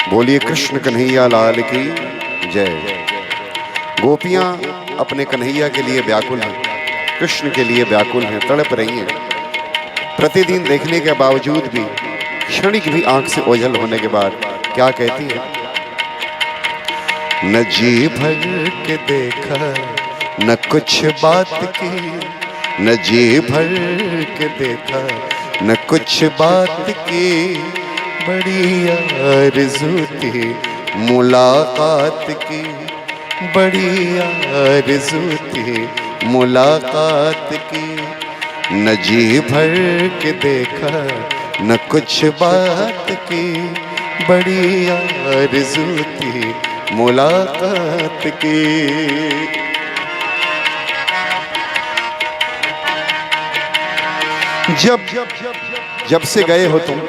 बोलिए कृष्ण कन्हैया लाल की जय। गोपियां अपने कन्हैया के लिए व्याकुल हैं, कृष्ण के लिए व्याकुल हैं, तड़प रही हैं। प्रतिदिन देखने के बावजूद भी, क्षणिक भी आंख से ओझल होने के बाद क्या कहती है? न जी भर के देखा न कुछ बात की, न जी भर के देखा न कुछ बात की, बड़ी आरज़ू थी मुलाकात की, बड़ी आरज़ू थी मुलाकात की। न जी भर के देखा न कुछ बात की, बड़ी आरज़ू थी मुलाकात की। जब से गए हो तुम